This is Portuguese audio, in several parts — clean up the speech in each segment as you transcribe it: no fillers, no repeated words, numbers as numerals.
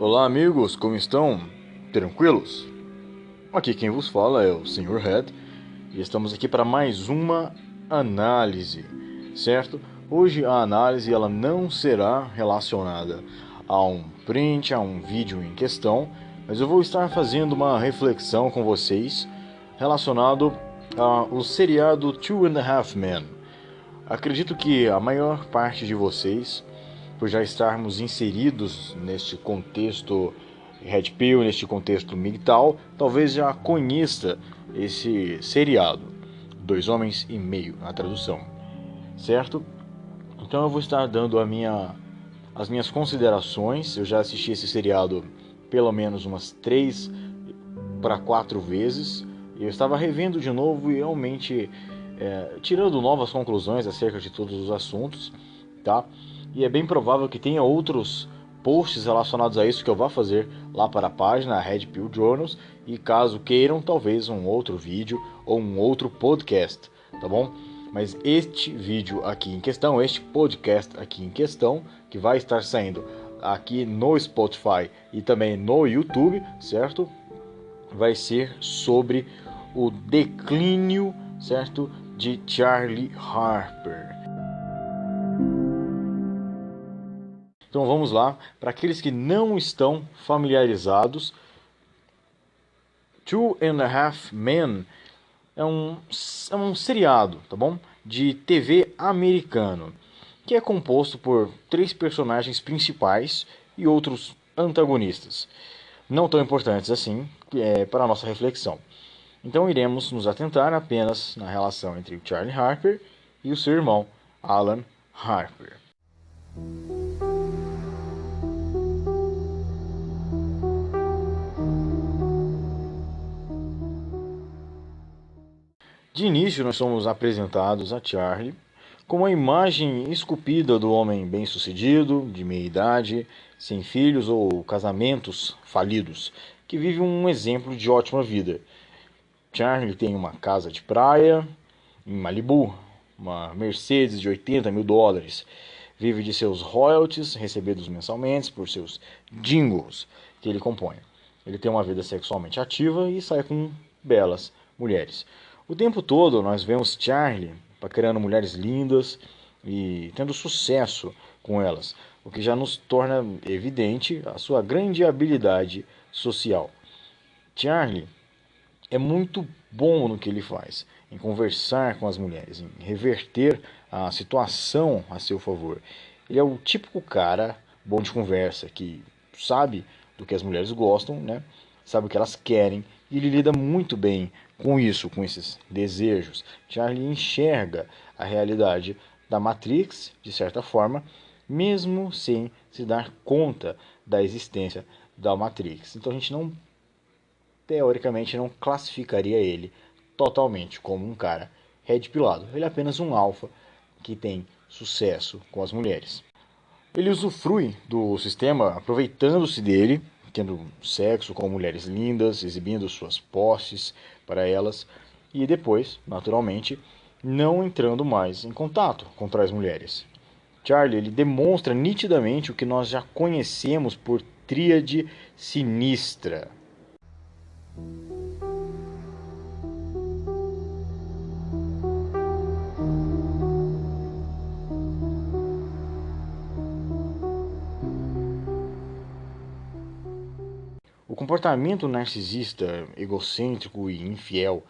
Olá amigos, como estão? Tranquilos? Aqui quem vos fala é o Sr. Red e estamos aqui para mais uma análise, certo? Hoje a análise ela não será relacionada a um print, a um vídeo em questão, mas eu vou estar fazendo uma reflexão com vocês relacionado ao seriado Two and a Half Men. Acredito que a maior parte de vocês, por já estarmos inseridos neste contexto Red Pill, neste contexto MGTOW, talvez já conheça esse seriado, Dois Homens e Meio, na tradução, certo? Então eu vou estar dando as minhas considerações. Eu já assisti esse seriado pelo menos umas 3 para 4 vezes, e eu estava revendo de novo e realmente tirando novas conclusões acerca de todos os assuntos, tá? E é bem provável que tenha outros posts relacionados a isso que eu vá fazer lá para a página Red Pill Journals, e caso queiram, talvez um outro vídeo ou um outro podcast, tá bom? Mas este vídeo aqui em questão, este podcast aqui em questão, que vai estar saindo aqui no Spotify e também no YouTube, certo? Vai ser sobre o declínio, certo, de Charlie Harper. Então vamos lá, para aqueles que não estão familiarizados, Two and a Half Men é um seriado, tá bom? De TV americano, que é composto por 3 personagens principais e outros antagonistas, não tão importantes assim para a nossa reflexão. Então iremos nos atentar apenas na relação entre o Charlie Harper e o seu irmão, Alan Harper. De início, nós somos apresentados a Charlie como a imagem esculpida do homem bem-sucedido, de meia-idade, sem filhos ou casamentos falidos, que vive um exemplo de ótima vida. Charlie tem uma casa de praia em Malibu, uma Mercedes de $80 mil, vive de seus royalties recebidos mensalmente por seus jingles que ele compõe. Ele tem uma vida sexualmente ativa e sai com belas mulheres. O tempo todo nós vemos Charlie paquerando mulheres lindas e tendo sucesso com elas, o que já nos torna evidente a sua grande habilidade social. Charlie é muito bom no que ele faz, em conversar com as mulheres, em reverter a situação a seu favor. Ele é o típico cara bom de conversa, que sabe do que as mulheres gostam, né? Sabe o que elas querem, e ele lida muito bem com isso, com esses desejos. Charlie enxerga a realidade da Matrix, de certa forma, mesmo sem se dar conta da existência da Matrix. Então a gente não teoricamente não classificaria ele totalmente como um cara red pilado. Ele é apenas um alfa que tem sucesso com as mulheres. Ele usufrui do sistema aproveitando-se dele, tendo sexo com mulheres lindas, exibindo suas posses para elas e depois, naturalmente, não entrando mais em contato com tais mulheres. Charlie ele demonstra nitidamente o que nós já conhecemos por tríade sinistra. O comportamento narcisista, egocêntrico e infiel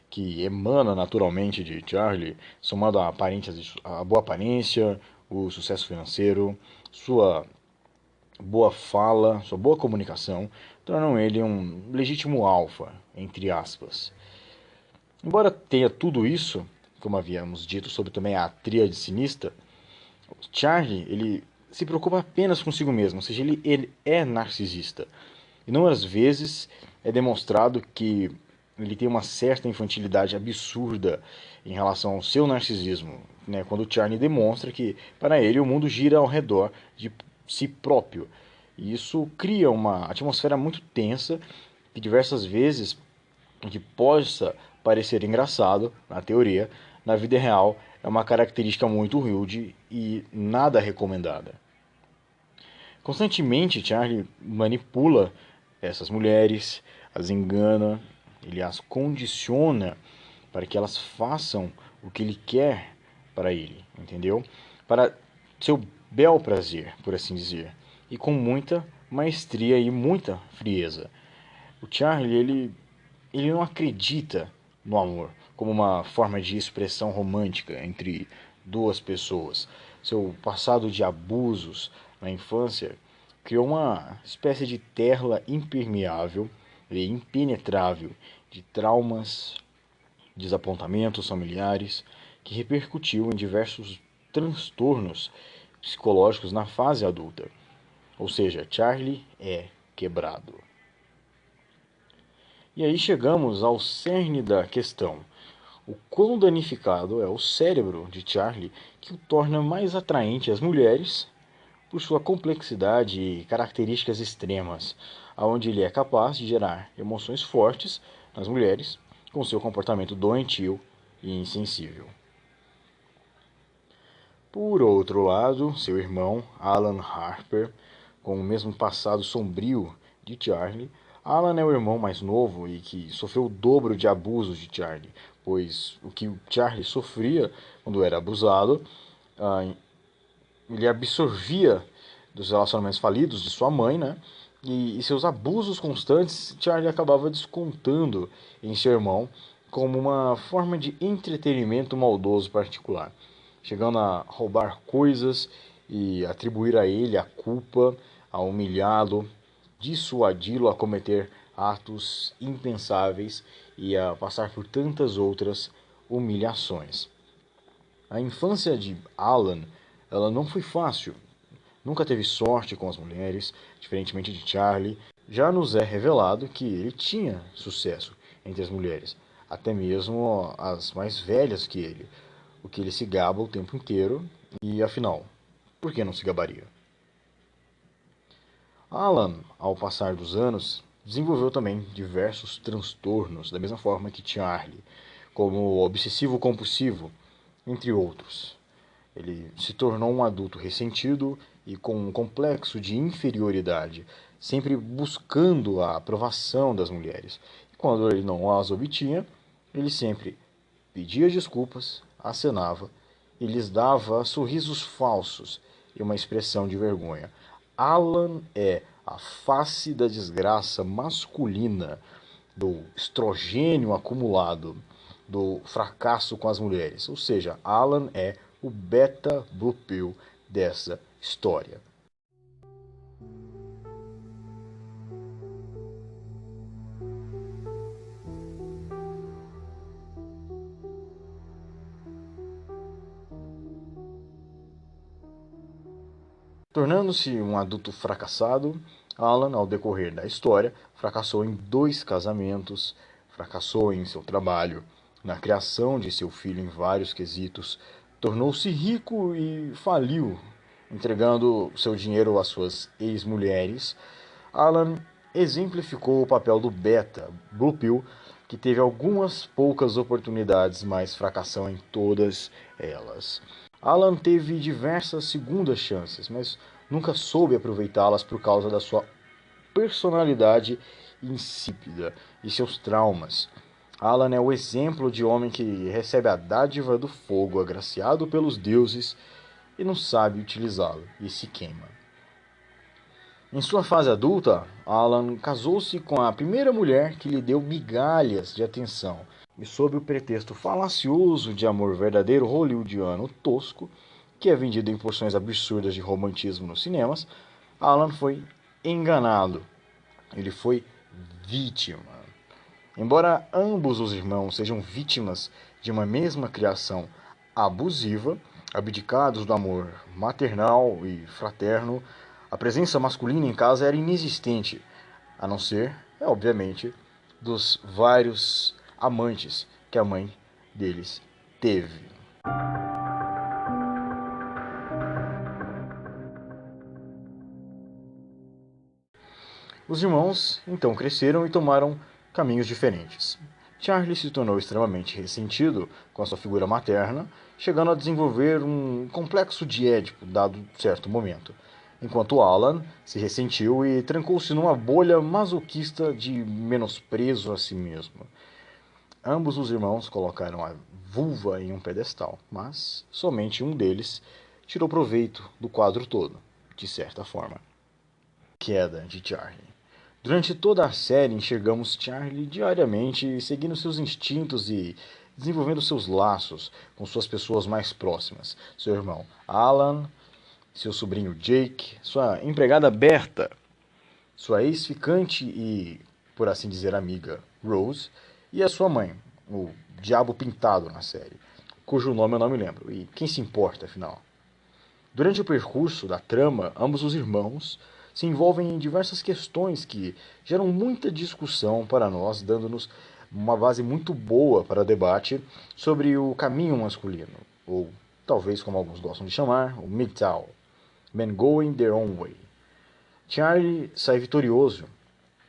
que emana naturalmente de Charlie, somado à boa aparência, o sucesso financeiro, sua boa fala, sua boa comunicação, tornam ele um legítimo alfa, entre aspas. Embora tenha tudo isso, como havíamos dito sobre também a tríade sinistra, Charlie ele se preocupa apenas consigo mesmo, ou seja, ele é narcisista. Inúmeras vezes é demonstrado que ele tem uma certa infantilidade absurda em relação ao seu narcisismo, né? Quando Charlie demonstra que, para ele, o mundo gira ao redor de si próprio. E isso cria uma atmosfera muito tensa, que diversas vezes, que possa parecer engraçado, na teoria, na vida real, é uma característica muito rude e nada recomendada. Constantemente, Charlie manipula essas mulheres, as engana, ele as condiciona para que elas façam o que ele quer para ele, entendeu? Para seu bel prazer, por assim dizer, e com muita maestria e muita frieza. O Charlie, ele não acredita no amor como uma forma de expressão romântica entre duas pessoas. Seu passado de abusos na infância criou uma espécie de tela impermeável e impenetrável de traumas, desapontamentos familiares que repercutiu em diversos transtornos psicológicos na fase adulta. Ou seja, Charlie é quebrado. E aí chegamos ao cerne da questão. O quão danificado é o cérebro de Charlie que o torna mais atraente às mulheres por sua complexidade e características extremas, aonde ele é capaz de gerar emoções fortes nas mulheres com seu comportamento doentio e insensível. Por outro lado, seu irmão, Alan Harper, com o mesmo passado sombrio de Charlie, Alan é o irmão mais novo e que sofreu o dobro de abusos de Charlie, pois o que o Charlie sofria quando era abusado, ele absorvia dos relacionamentos falidos de sua mãe, né? E seus abusos constantes, Charlie acabava descontando em seu irmão como uma forma de entretenimento maldoso particular, chegando a roubar coisas e atribuir a ele a culpa, a humilhá-lo, dissuadi-lo a cometer atos impensáveis e a passar por tantas outras humilhações. A infância de Alan, ela não foi fácil. Nunca teve sorte com as mulheres, diferentemente de Charlie. Já nos é revelado que ele tinha sucesso entre as mulheres, até mesmo as mais velhas que ele, o que ele se gaba o tempo inteiro, e afinal, por que não se gabaria? Alan, ao passar dos anos, desenvolveu também diversos transtornos, da mesma forma que Charlie, como obsessivo-compulsivo, entre outros. Ele se tornou um adulto ressentido e com um complexo de inferioridade, sempre buscando a aprovação das mulheres. E quando ele não as obtinha, ele sempre pedia desculpas, acenava e lhes dava sorrisos falsos e uma expressão de vergonha. Alan é a face da desgraça masculina, do estrogênio acumulado, do fracasso com as mulheres. Ou seja, Alan é o beta blue pill dessa história. Tornando-se um adulto fracassado, Alan, ao decorrer da história, fracassou em 2 casamentos, fracassou em seu trabalho, na criação de seu filho em vários quesitos, tornou-se rico e faliu, entregando seu dinheiro às suas ex-mulheres. Alan exemplificou o papel do beta, Blue Pill, que teve algumas poucas oportunidades, mas fracassou em todas elas. Alan teve diversas segundas chances, mas nunca soube aproveitá-las por causa da sua personalidade insípida e seus traumas. Alan é o exemplo de homem que recebe a dádiva do fogo agraciado pelos deuses e não sabe utilizá-lo e se queima. Em sua fase adulta, Alan casou-se com a primeira mulher que lhe deu migalhas de atenção, e sob o pretexto falacioso de amor verdadeiro hollywoodiano tosco, que é vendido em porções absurdas de romantismo nos cinemas, Alan foi enganado. Ele foi vítima. Embora ambos os irmãos sejam vítimas de uma mesma criação abusiva, abdicados do amor maternal e fraterno, a presença masculina em casa era inexistente, a não ser, obviamente, dos vários amantes que a mãe deles teve. Os irmãos então cresceram e tomaram caminhos diferentes. Charlie se tornou extremamente ressentido com a sua figura materna, chegando a desenvolver um complexo de Édipo dado certo momento. enquanto Alan se ressentiu e trancou-se numa bolha masoquista de menosprezo a si mesmo. Ambos os irmãos colocaram a vulva em um pedestal, mas somente um deles tirou proveito do quadro todo, de certa forma. Queda de Charlie. Durante toda a série enxergamos Charlie diariamente seguindo seus instintos e desenvolvendo seus laços com suas pessoas mais próximas. Seu irmão Alan, seu sobrinho Jake, sua empregada Berta, sua ex-ficante e, por assim dizer, amiga Rose, e a sua mãe, o Diabo Pintado na série, cujo nome eu não me lembro, e quem se importa, afinal? Durante o percurso da trama, ambos os irmãos se envolvem em diversas questões que geram muita discussão para nós, dando-nos uma base muito boa para debate sobre o caminho masculino, ou talvez como alguns gostam de chamar, o MGTOW, Men Going Their Own Way. Charlie sai vitorioso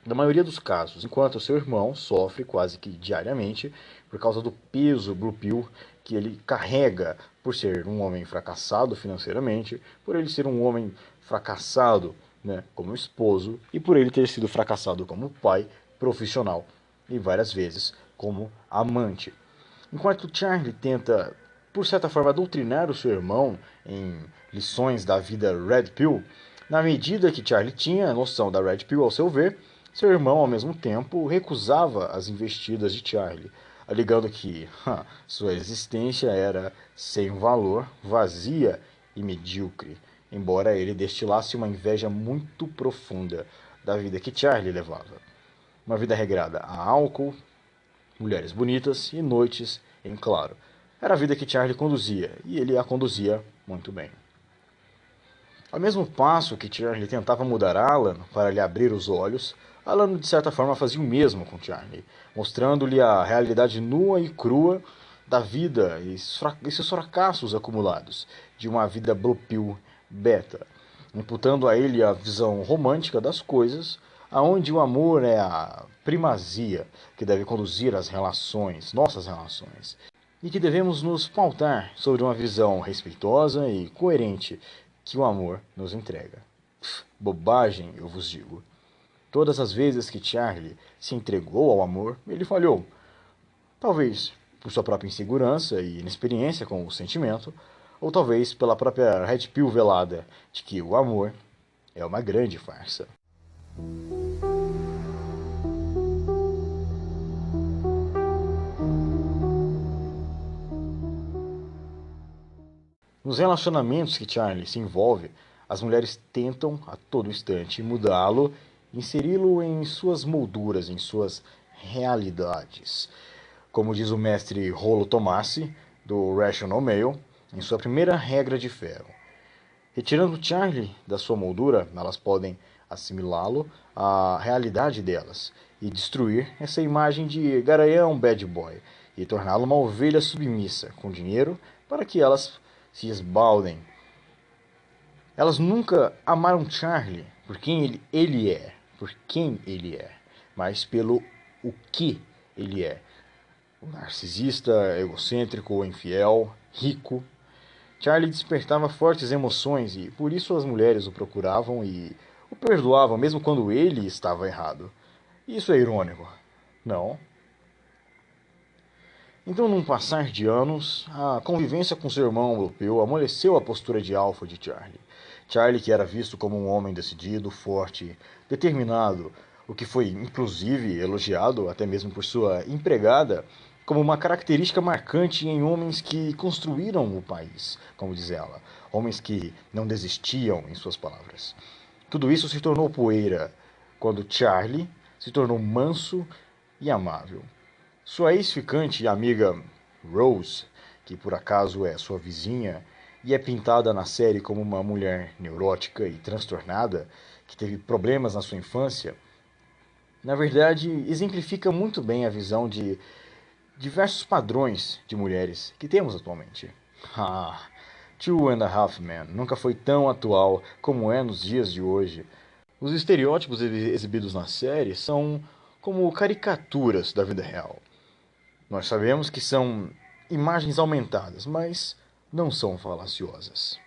na maioria dos casos, enquanto seu irmão sofre quase que diariamente por causa do peso Blue Pill que ele carrega por ser um homem fracassado financeiramente, por ele ser um homem fracassado, né, como esposo e por ele ter sido fracassado como pai profissional e várias vezes como amante. Enquanto Charlie tenta, por certa forma, doutrinar o seu irmão em lições da vida Red Pill, na medida que Charlie tinha a noção da Red Pill ao seu ver, seu irmão, ao mesmo tempo, recusava as investidas de Charlie, alegando que sua existência era sem valor, vazia e medíocre, embora ele destilasse uma inveja muito profunda da vida que Charlie levava. Uma vida regrada a álcool, mulheres bonitas e noites em claro. Era a vida que Charlie conduzia, e ele a conduzia muito bem. Ao mesmo passo que Charlie tentava mudar Alan para lhe abrir os olhos, Alan de certa forma fazia o mesmo com Charlie, mostrando-lhe a realidade nua e crua da vida e seus fracassos acumulados de uma vida Blue Pill beta, imputando a ele a visão romântica das coisas, aonde o amor é a primazia que deve conduzir as relações, nossas relações, e que devemos nos pautar sobre uma visão respeitosa e coerente que o amor nos entrega. Bobagem, eu vos digo. Todas as vezes que Charlie se entregou ao amor, ele falhou. Talvez por sua própria insegurança e inexperiência com o sentimento, ou talvez pela própria Red Pill velada de que o amor é uma grande farsa. Nos relacionamentos que Charlie se envolve, as mulheres tentam a todo instante mudá-lo, inseri-lo em suas molduras, em suas realidades. Como diz o mestre Rollo Tomassi, do Rational Male, em sua primeira regra de ferro. Retirando Charlie da sua moldura, elas podem assimilá-lo à realidade delas e destruir essa imagem de garanhão bad boy e torná-lo uma ovelha submissa, com dinheiro, para que elas se esbaldem. Elas nunca amaram Charlie por quem ele é, mas pelo o que ele é. O narcisista, egocêntrico, infiel, rico. Charlie despertava fortes emoções e por isso as mulheres o procuravam e o perdoavam mesmo quando ele estava errado. Isso é irônico, não? Então, num passar de anos, a convivência com seu irmão europeu amoleceu a postura de alfa de Charlie. Charlie, que era visto como um homem decidido, forte, determinado, o que foi inclusive elogiado até mesmo por sua empregada, como uma característica marcante em homens que construíram o país, como diz ela, homens que não desistiam, em suas palavras. Tudo isso se tornou poeira quando Charlie se tornou manso e amável. Sua ex-ficante e amiga Rose, que por acaso é sua vizinha e é pintada na série como uma mulher neurótica e transtornada, que teve problemas na sua infância, na verdade exemplifica muito bem a visão de diversos padrões de mulheres que temos atualmente. Two and a Half Men nunca foi tão atual como é nos dias de hoje. Os estereótipos exibidos na série são como caricaturas da vida real. Nós sabemos que são imagens aumentadas, mas não são falaciosas.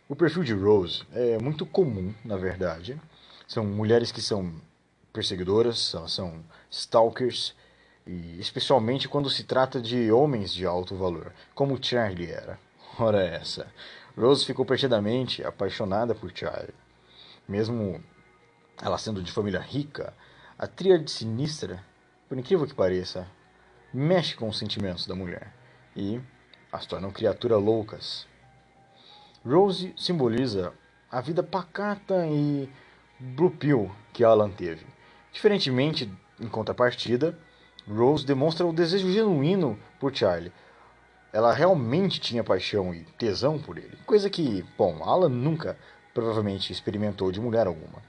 O perfil de Rose é muito comum, na verdade. São mulheres que são perseguidoras, elas são stalkers, e especialmente quando se trata de homens de alto valor, como Charlie era. Ora essa. Rose ficou perdidamente apaixonada por Charlie. Mesmo ela sendo de família rica, a tríade sinistra, por incrível que pareça, mexe com os sentimentos da mulher e as tornam criaturas loucas. Rose simboliza a vida pacata e blue pill que Alan teve. Diferentemente, em contrapartida, Rose demonstra o desejo genuíno por Charlie. Ela realmente tinha paixão e tesão por ele, coisa que, bom, Alan nunca provavelmente experimentou de mulher alguma.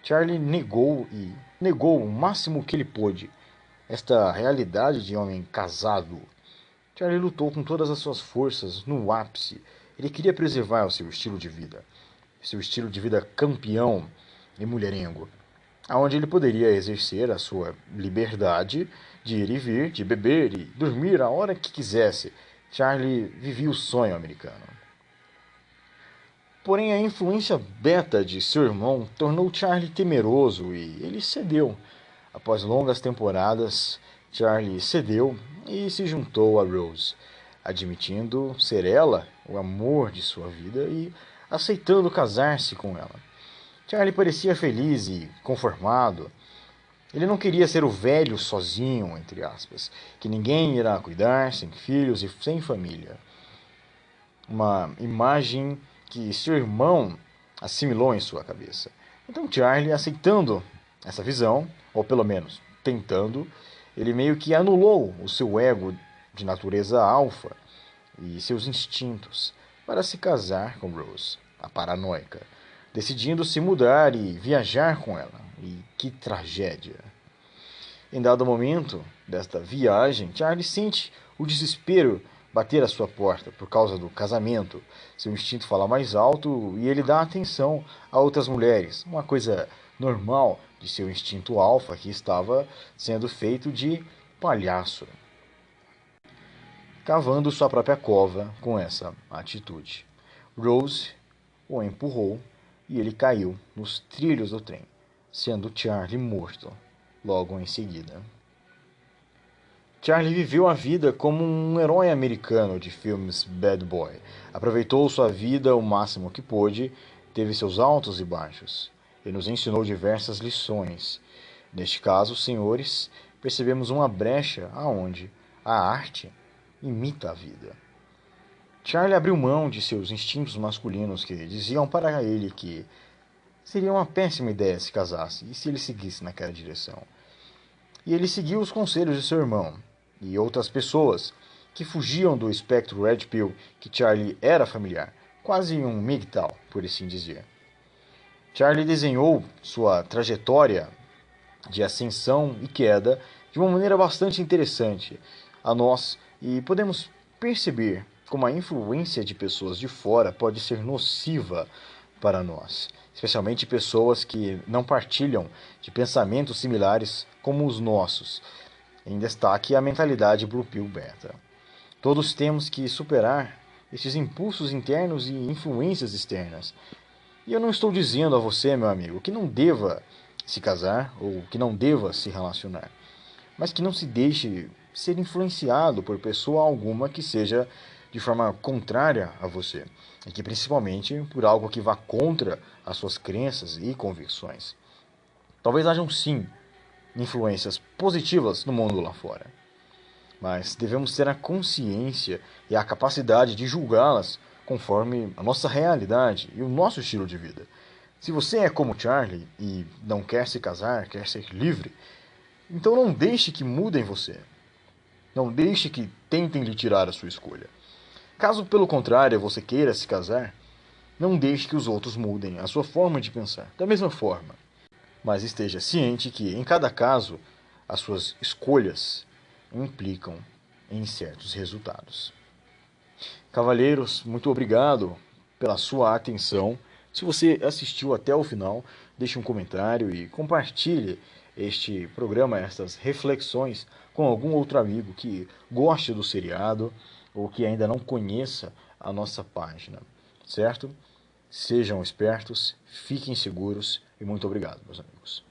Charlie negou o máximo que ele pôde esta realidade de homem casado. Charlie lutou com todas as suas forças no ápice. Ele queria preservar o seu estilo de vida campeão e mulherengo, aonde ele poderia exercer a sua liberdade de ir e vir, de beber e dormir a hora que quisesse. Charlie vivia o sonho americano. Porém, a influência beta de seu irmão tornou Charlie temeroso e ele cedeu. Após longas temporadas, Charlie cedeu e se juntou a Rose, admitindo ser ela o amor de sua vida e aceitando casar-se com ela. Charlie parecia feliz e conformado. Ele não queria ser o velho sozinho, entre aspas, que ninguém irá cuidar, sem filhos e sem família. Uma imagem que seu irmão assimilou em sua cabeça. Então Charlie, aceitando essa visão, ou pelo menos tentando, ele meio que anulou o seu ego de natureza alfa e seus instintos para se casar com Rose, a paranoica, decidindo se mudar e viajar com ela. E que tragédia! Em dado momento desta viagem, Charlie sente o desespero bater à sua porta por causa do casamento. Seu instinto fala mais alto e ele dá atenção a outras mulheres, uma coisa normal de seu instinto alfa que estava sendo feito de palhaço, cavando sua própria cova com essa atitude. Rose o empurrou e ele caiu nos trilhos do trem, sendo Charlie morto logo em seguida. Charlie viveu a vida como um herói americano de filmes bad boy. Aproveitou sua vida o máximo que pôde, teve seus altos e baixos, e nos ensinou diversas lições. Neste caso, senhores, percebemos uma brecha aonde a arte imita a vida. Charlie abriu mão de seus instintos masculinos que diziam para ele que seria uma péssima ideia se casasse e se ele seguisse naquela direção. E ele seguiu os conselhos de seu irmão e outras pessoas que fugiam do espectro Red Pill que Charlie era familiar, quase um MGTOW, por assim dizer. Charlie desenhou sua trajetória de ascensão e queda de uma maneira bastante interessante a nós e podemos perceber como a influência de pessoas de fora pode ser nociva para nós, especialmente pessoas que não partilham de pensamentos similares como os nossos. Em destaque a mentalidade Blue Pill Beta. Todos temos que superar esses impulsos internos e influências externas. E eu não estou dizendo a você, meu amigo, que não deva se casar ou que não deva se relacionar, mas que não se deixe ser influenciado por pessoa alguma que seja de forma contrária a você, e que principalmente por algo que vá contra as suas crenças e convicções. Talvez hajam sim influências positivas no mundo lá fora, mas devemos ter a consciência e a capacidade de julgá-las conforme a nossa realidade e o nosso estilo de vida. Se você é como Charlie e não quer se casar, quer ser livre, então não deixe que mudem você. Não deixe que tentem lhe tirar a sua escolha. Caso, pelo contrário, você queira se casar, não deixe que os outros mudem a sua forma de pensar. Da mesma forma, mas esteja ciente que, em cada caso, as suas escolhas implicam em certos resultados. Cavalheiros, muito obrigado pela sua atenção. Se você assistiu até o final, deixe um comentário e compartilhe este programa, estas reflexões, com algum outro amigo que goste do seriado ou que ainda não conheça a nossa página, certo? Sejam espertos, fiquem seguros e muito obrigado, meus amigos.